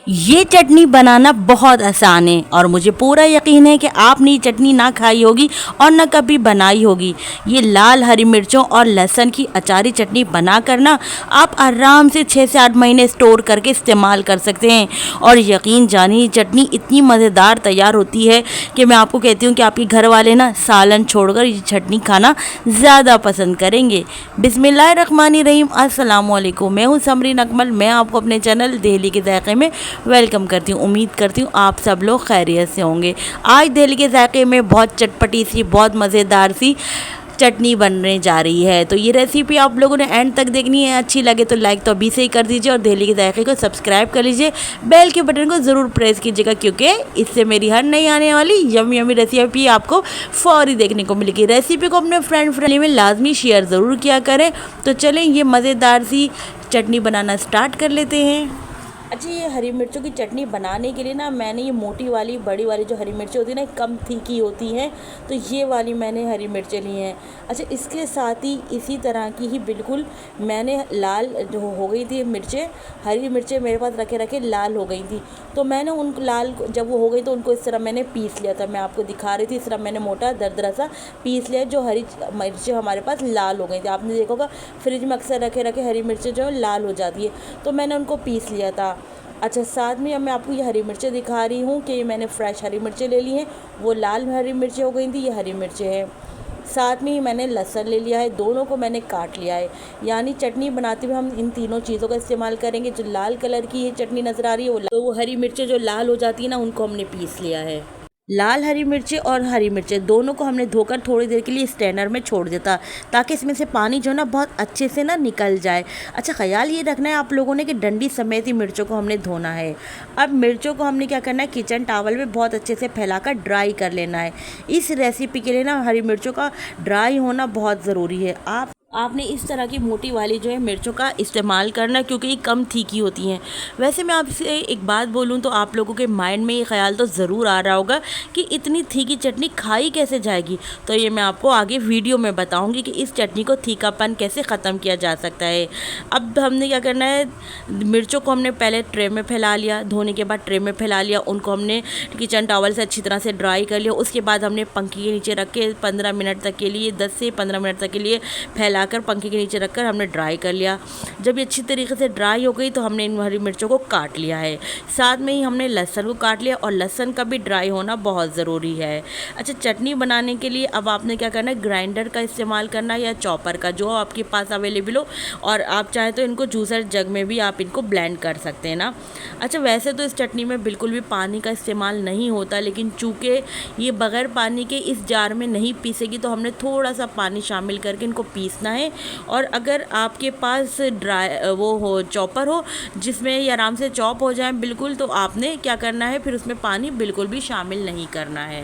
ये चटनी बनाना बहुत आसान है और मुझे पूरा यकीन है कि आपने ये चटनी ना खाई होगी और ना कभी बनाई होगी। ये लाल हरी मिर्चों और लहसुन की अचारी चटनी बना कर ना आप आराम से 6 से 8 महीने स्टोर करके इस्तेमाल कर सकते हैं। और यकीन जानिए ये चटनी इतनी मज़ेदार तैयार होती है कि मैं आपको कहती हूँ कि आपके घर वाले ना सालन छोड़कर ये चटनी खाना ज़्यादा पसंद करेंगे। बिस्मिल्लाहिर्रहमानिर्रहीम, अस्सलाम वालेकुम। मैं हूँ समरीन अकमल। मैं आपको अपने चैनल दिल्ली के जायके में वेलकम करती हूँ। उम्मीद करती हूँ आप सब लोग खैरियत से होंगे। आज दिल्ली के जायके में बहुत चटपटी सी, बहुत मज़ेदार सी चटनी बनने जा रही है। तो ये रेसिपी आप लोगों ने एंड तक देखनी है। अच्छी लगे तो लाइक तो अभी से ही कर दीजिए और दिल्ली के जायके को सब्सक्राइब कर लीजिए। बेल के बटन को ज़रूर प्रेस कीजिएगा क्योंकि इससे मेरी हर नई आने वाली यमी यमी रेसिपी आपको फौरी देखने को मिलेगी। रेसिपी को अपने फ्रेंड में लाजमी शेयर ज़रूर किया करें। तो चलें ये मज़ेदार सी चटनी बनाना स्टार्ट कर लेते हैं। अच्छा, ये हरी मिर्चों की चटनी बनाने के लिए ना मैंने ये मोटी वाली, बड़ी वाली जो हरी मिर्चें होती है ना, कम तीखी होती हैं, तो ये वाली मैंने हरी मिर्चें ली हैं। अच्छा, इसके साथ ही इसी तरह की ही बिल्कुल मैंने लाल जो हो गई थी मिर्चें, हरी मिर्चें मेरे पास रखे रखे लाल हो गई थी, तो मैंने उन लाल जब वो हो गई तो उनको इस तरह मैंने पीस लिया था। मैं आपको दिखा रही थी, इस तरह मैंने मोटा दरदरा सा पीस लिया। जो हरी मिर्चें हमारे पास लाल हो गई थी, आपने देखा होगा फ्रिज में अक्सर रखे रखे हरी मिर्चें जो है लाल हो जाती है, तो मैंने उनको पीस लिया था। अच्छा, साथ में अब मैं आपको ये हरी मिर्चें दिखा रही हूँ कि ये मैंने फ्रेश हरी मिर्चें ले ली हैं। वो लाल हरी मिर्चें हो गई थी, ये हरी मिर्चें हैं। साथ में ही मैंने लहसुन ले लिया है, दोनों को मैंने काट लिया है। यानी चटनी बनाते हुए हम इन तीनों चीज़ों का इस्तेमाल करेंगे। जो लाल कलर की ये चटनी नज़र आ रही है वो हरी मिर्चें जो लाल हो जाती है ना, उनको हमने पीस लिया है। लाल हरी मिर्चें और हरी मिर्चें दोनों को हमने धोकर थोड़ी देर के लिए स्ट्रेनर में छोड़ देता, ताकि इसमें से पानी जो ना बहुत अच्छे से ना निकल जाए। अच्छा, ख्याल ये रखना है आप लोगों ने कि डंडी समेत ही मिर्चों को हमने धोना है। अब मिर्चों को हमने क्या करना है, किचन टॉवल में बहुत अच्छे से फैलाकर ड्राई कर लेना है। इस रेसिपी के लिए ना हरी मिर्चों का ड्राई होना बहुत ज़रूरी है। आपने इस तरह की मोटी वाली जो है मिर्चों का इस्तेमाल करना, क्योंकि ये कम तीखी होती हैं। वैसे मैं आपसे एक बात बोलूँ तो आप लोगों के माइंड में ये ख्याल तो ज़रूर आ रहा होगा कि इतनी तीखी चटनी खाई कैसे जाएगी। तो ये मैं आपको आगे वीडियो में बताऊंगी कि इस चटनी को तीखापन कैसे ख़त्म किया जा सकता है। अब हमने क्या करना है, मिर्चों को हमने पहले ट्रे में फैला लिया, धोने के बाद ट्रे में फैला लिया, उनको हमने किचन टॉवल से अच्छी तरह से ड्राई कर लिया। उसके बाद हमने पंखे के नीचे रख के 15 मिनट तक के लिए, 10 से 15 मिनट तक के लिए फैला कर पंखे के नीचे रखकर हमने ड्राई कर लिया। जब ये अच्छी तरीके से ड्राई हो गई तो हमने इन हरी मिर्चों को काट लिया है। साथ में ही हमने लहसुन को काट लिया, और लहसुन का भी ड्राई होना बहुत ज़रूरी है। अच्छा, चटनी बनाने के लिए अब आपने क्या करना है, ग्राइंडर का इस्तेमाल करना या चॉपर का, जो आपके पास अवेलेबल हो, और आप चाहें तो इनको जूसर जग में भी आप इनको ब्लेंड कर सकते हैं ना। अच्छा, वैसे तो इस चटनी में बिल्कुल भी पानी का इस्तेमाल नहीं होता, लेकिन चूँकि ये बग़ैर पानी के इस जार में नहीं पीसेगी तो हमने थोड़ा सा पानी शामिल करके इनको पीसना है। और अगर आपके पास ड्राई वो हो, चॉपर हो जिसमें ये आराम से चॉप हो जाए बिल्कुल, तो आपने क्या करना है, फिर उसमें पानी बिल्कुल भी शामिल नहीं करना है।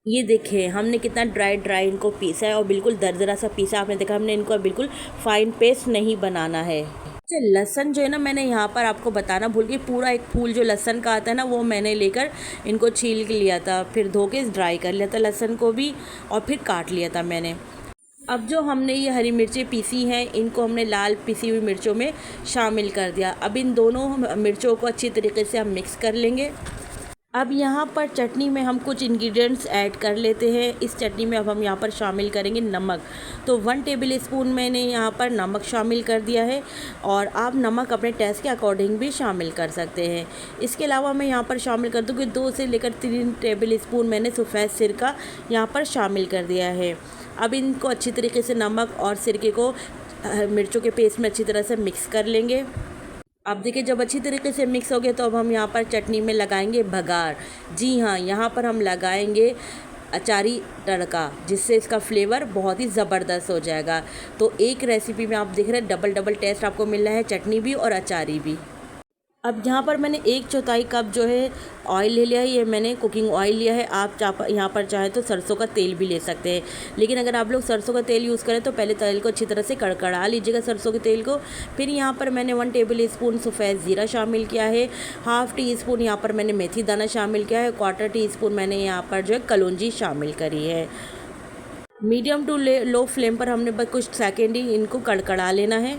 ये देखिए हमने कितना ड्राई इनको पीसा है और बिल्कुल दरदरा सा पीसा। आपने देखा हमने इनको बिल्कुल फाइन पेस्ट नहीं बनाना है। अच्छा, लहसन जो है ना, मैंने यहाँ पर आपको बताना भूल गई, पूरा एक फूल जो लहसन का आता है ना, वो मैंने लेकर इनको छील के लिया था, फिर धो के ड्राई कर लिया था लहसन को भी, और फिर काट लिया था मैंने। अब जो हमने ये हरी मिर्चें पीसी हैं, इनको हमने लाल पिसी हुई मिर्चों में शामिल कर दिया। अब इन दोनों मिर्चों को अच्छी तरीके से हम मिक्स कर लेंगे। अब यहाँ पर चटनी में हम कुछ इंग्रेडिएंट्स ऐड कर लेते हैं। इस चटनी में अब हम यहाँ पर शामिल करेंगे नमक। तो 1 टेबल स्पून मैंने यहाँ पर नमक शामिल कर दिया है, और आप नमक अपने टेस्ट के अकॉर्डिंग भी शामिल कर सकते हैं। इसके अलावा मैं यहाँ पर शामिल कर दूँ कि 2 से लेकर 3 टेबल स्पून मैंने सफ़ेद सिरका यहाँ पर शामिल कर दिया है। अब इनको अच्छी तरीके से नमक और सिरके को मिर्चों के पेस्ट में अच्छी तरह से मिक्स कर लेंगे। अब देखिए जब अच्छी तरीके से मिक्स हो गया तो अब हम यहाँ पर चटनी में लगाएंगे बघार। जी हाँ, यहाँ पर हम लगाएंगे अचारी तड़का, जिससे इसका फ्लेवर बहुत ही ज़बरदस्त हो जाएगा। तो एक रेसिपी में आप देख रहे हैं डबल टेस्ट आपको मिल रहा है, चटनी भी और अचारी भी। अब यहाँ पर मैंने 1/4 कप जो है ऑयल ले लिया है। ये मैंने कुकिंग ऑयल लिया है। आप यहाँ पर चाहें तो सरसों का तेल भी ले सकते हैं, लेकिन अगर आप लोग सरसों का तेल यूज़ करें तो पहले तेल को अच्छी तरह से कड़कड़ा लीजिएगा, सरसों के तेल को। फिर यहाँ पर मैंने 1 टेबल स्पून सफ़ेद ज़ीरा शामिल किया है, ½ टी स्पून यहाँ पर मैंने मेथी दाना शामिल किया है, 1/4 टी स्पून मैंने यहाँ पर जो है कलौंजी शामिल करी है। मीडियम टू लो फ्लेम पर हमने बस कुछ सेकेंड ही इनको कड़कड़ा लेना है।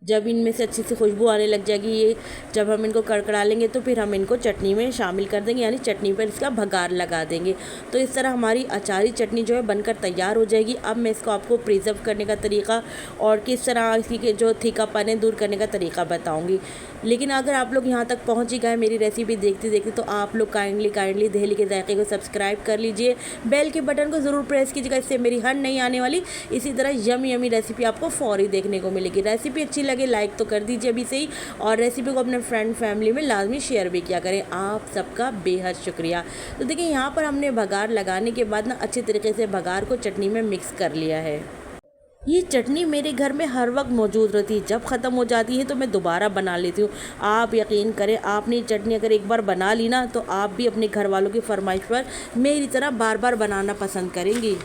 जब इनमें से अच्छी सी खुशबू आने लग जाएगी, ये जब हम इनको कड़कड़ा लेंगे तो फिर हम इनको चटनी में शामिल कर देंगे, यानी चटनी पर इसका भगार लगा देंगे। तो इस तरह हमारी अचारी चटनी जो है बनकर तैयार हो जाएगी। अब मैं इसको आपको प्रिजर्व करने का तरीका और किस तरह इसकी के जो थीकापन है दूर करने का तरीका बताऊँगी। लेकिन अगर आप लोग यहाँ तक पहुँच ही गए मेरी रेसिपी देखते देखते, तो आप लोग काइंडली दहली के जायके को सब्सक्राइब कर लीजिए, बेल के बटन को ज़रूर प्रेस कीजिएगा, इससे मेरी हर नई आने वाली इसी तरह यमी रेसिपी आपको फौरी देखने को मिलेगी। रेसिपी अच्छी लगे लाइक तो कर दीजिए अभी से ही, और रेसिपी को अपने फ्रेंड फैमिली में लाजमी शेयर भी किया करें। आप सबका बेहद शुक्रिया। तो देखिए यहाँ पर हमने भगार लगाने के बाद ना अच्छे तरीके से भगार को चटनी में मिक्स कर लिया है। ये चटनी मेरे घर में हर वक्त मौजूद रहती है, जब ख़त्म हो जाती है तो मैं दोबारा बना लेती हूँ। आप यकीन करें, आपने चटनी अगर एक बार बना ली ना तो आप भी अपने घर वालों की फरमाइश पर मेरी तरह बार बार बनाना पसंद करेंगी।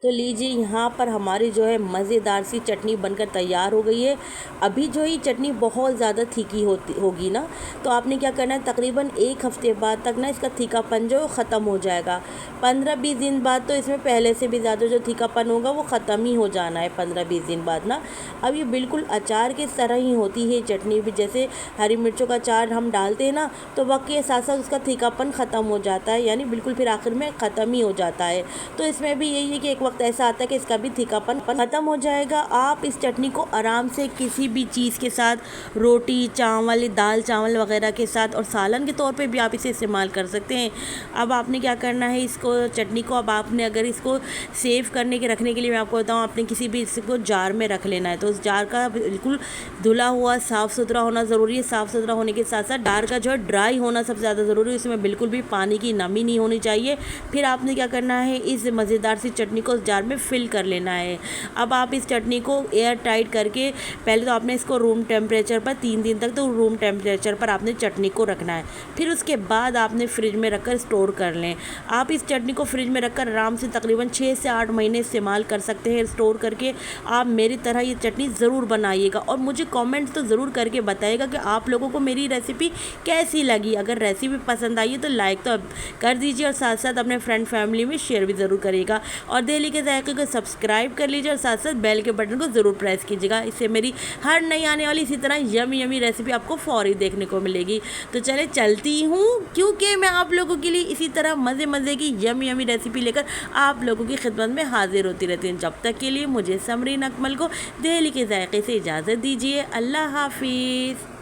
तो लीजिए यहाँ पर हमारी जो है मज़ेदार सी चटनी बनकर तैयार हो गई है। अभी जो ये चटनी बहुत ज़्यादा तीखी होगी ना, तो आपने क्या करना है, तकरीबन 1 हफ़्ते बाद तक ना इसका तीखापन जो ख़त्म हो जाएगा। 15-20 दिन बाद तो इसमें पहले से भी ज़्यादा जो तीखापन होगा वो ख़त्म ही हो जाना है 15-20 दिन बाद ना। अब ये बिल्कुल अचार के तरह ही होती है चटनी भी, जैसे हरी मिर्चों का अचार हम डालते हैं ना तो वक्त के साथ साथ उसका तीखापन ख़त्म हो जाता है, यानी बिल्कुल फिर आखिर में ख़त्म ही हो जाता है। तो इसमें भी यही है कि एक वक्त ऐसा आता है कि इसका भी तीखापन खत्म हो जाएगा। आप इस चटनी को आराम से किसी भी चीज़ के साथ, रोटी, चावल, दाल चावल वगैरह के साथ और सालन के तौर पे भी आप इसे इस्तेमाल कर सकते हैं। अब आपने क्या करना है, इसको चटनी को अब आपने अगर इसको सेव करने के रखने के लिए मैं आपको बताऊँ, आपने किसी भी इसको जार में रख लेना है। तो उस जार का बिल्कुल धुला हुआ साफ़ सुथरा होना ज़रूरी है। साफ़ सुथरा होने के साथ साथ जार का जो है ड्राई होना सबसे ज़्यादा ज़रूरी है, इसमें बिल्कुल भी पानी की नमी नहीं होनी चाहिए। फिर आपने क्या करना है, इस मज़ेदार सी चटनी को उस जार में फिल कर लेना है। अब आप इस चटनी को एयर टाइट करके पहले तो आपने इसको रूम टेम्परेचर पर 3 दिन तक तो रूम टेम्परेचर पर आपने चटनी को रखना है। फिर उसके बाद आपने फ्रिज में रखकर स्टोर कर लें। आप इस चटनी को फ्रिज में रखकर आराम से तकरीबन 6 से 8 महीने इस्तेमाल कर सकते हैं स्टोर करके। आप मेरी तरह ये चटनी ज़रूर बनाइएगा और मुझे कमेंट्स तो ज़रूर करके बताइएगा कि आप लोगों को मेरी रेसिपी कैसी लगी। अगर रेसिपी पसंद आई है तो लाइक तो कर दीजिए और साथ साथ अपने फ्रेंड फैमिली में शेयर भी ज़रूर करिएगा, और दहली के जायके को सब्सक्राइब कर लीजिए और साथ साथ बेल के बटन को ज़रूर प्रेस कीजिएगा, इससे मेरी हर नई आने वाली इसी तरह यमी रेसिपी आपको फौरी देखने को मिलेगी। तो चले चलती हूँ, क्योंकि मैं आप लोगों के लिए इसी तरह मज़े की यमी रेसिपी लेकर आप लोगों की खिदमत में हाजिर होती रहती हूँ। जब तक के लिए मुझे समरीन अकमल को दहली के जायके से इजाज़त दीजिए। अल्लाह हाफिज़।